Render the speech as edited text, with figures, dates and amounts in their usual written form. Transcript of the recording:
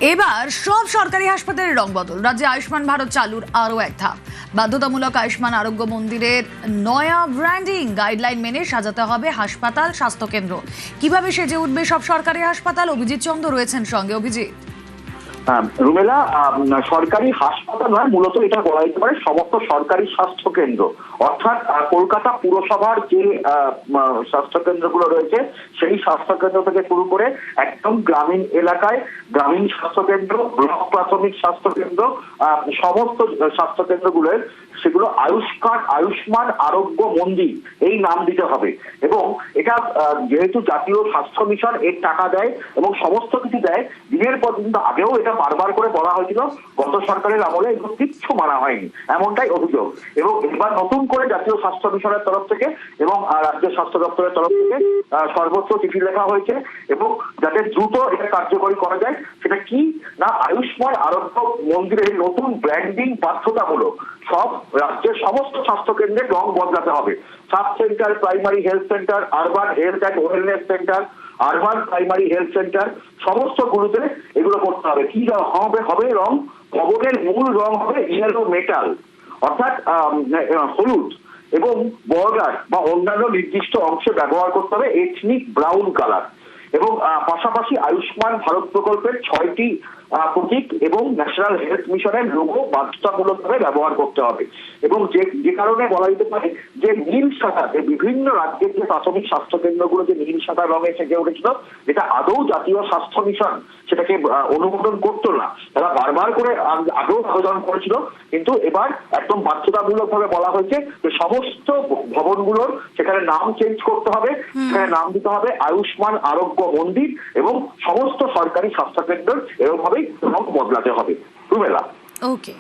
এবার সব সরকারি হাসপাতালের রং বদল। রাজ্যে আয়ুষ্মান ভারত চালুর আরও এক ধাপ। বাধ্যতামূলক আয়ুষ্মান আরোগ্য মন্দিরের নয়া ব্র্যান্ডিং গাইডলাইন মেনে সাজাতে হবে হাসপাতাল, স্বাস্থ্যকেন্দ্র। কিভাবে সেজে উঠবে সব সরকারি হাসপাতাল? অভিজিৎ চন্দ্র রয়েছেন সঙ্গে। অভিজিৎ। রুমেলা, সরকারি হাসপাতাল নয়, মূলত এটা বলা যেতে পারে সমস্ত সরকারি স্বাস্থ্য কেন্দ্র, অর্থাৎ কলকাতা পুরসভার যে স্বাস্থ্য কেন্দ্রগুলো রয়েছে সেই স্বাস্থ্য কেন্দ্র থেকে শুরু করে একদম গ্রামীণ এলাকায় গ্রামীণ স্বাস্থ্য কেন্দ্র, ব্লক প্রাথমিক স্বাস্থ্য কেন্দ্র, সমস্ত স্বাস্থ্য কেন্দ্রগুলোর সেগুলো আয়ুষ্মান আরোগ্য মন্দির এই নাম দিতে হবে। এবং এটা যেহেতু জাতীয় স্বাস্থ্য মিশন এর টাকা দেয় এবং সমস্ত কিছু দেয়, দিনের পর দিন আগেও এটা বারবার করে বলা হয়েছিল, গত সরকারের আমলে এগুলো কিচ্ছু মানা হয়নি, এমনটাই অভিযোগ। এবং এবার নতুন করে জাতীয় স্বাস্থ্য মিশনের তরফ থেকে এবং রাজ্য স্বাস্থ্য দপ্তরের তরফ থেকে সর্বোচ্চ চিঠি লেখা হয়েছে এবং যাতে দ্রুত এটা কার্যকরী করা যায়। সেটা কি না, আয়ুষ্মান আরোগ্য মন্দিরের নতুন ব্র্যান্ডিং বাধ্যতামূলক। সব রাজ্যের সমস্ত স্বাস্থ্য কেন্দ্রের রং বদলাতে হবে। Sub centre, primary health centre, urban health and wellness centre, urban primary health centre, সমস্ত গুলোতে এগুলো করতে হবে। কি হবে রং? ভবনের মূল রং হবে ইয়েলো মেটাল, অর্থাৎ হলুদ, এবং বর্ডার বা অন্যান্য নির্দিষ্ট অংশে ব্যবহার করতে হবে এথনিক ব্রাউন কালার। এবং পাশাপাশি আয়ুষ্মান ভারত প্রকল্পের 6টি প্রতীক এবং ন্যাশনাল হেলথ মিশনের লোগো বাধ্যতামূলকভাবে ব্যবহার করতে হবে। এবং যে কারণে বলা যেতে পারে যে নীল সাদা, যে বিভিন্ন রাজ্যের যে প্রাথমিক স্বাস্থ্য কেন্দ্রগুলো যে নীল সাদা রঙে সেজে উঠেছিল, যেটা আদৌ জাতীয় স্বাস্থ্য মিশন সেটাকে অনুমোদন করতো না। তারা বারবার করে আগেও আবেদন করেছিল, কিন্তু এবার একদম বাধ্যতামূলক ভাবে বলা হয়েছে যে সমস্ত ভবনগুলোর সেখানে নাম চেঞ্জ করতে হবে, সেখানে নাম দিতে হবে আয়ুষ্মান আরোগ্য মন্দির, এবং সমস্ত সরকারি স্বাস্থ্য কেন্দ্র এরকম ভাবেই রং বদলাতে হবে। রুমেলা। ওকে।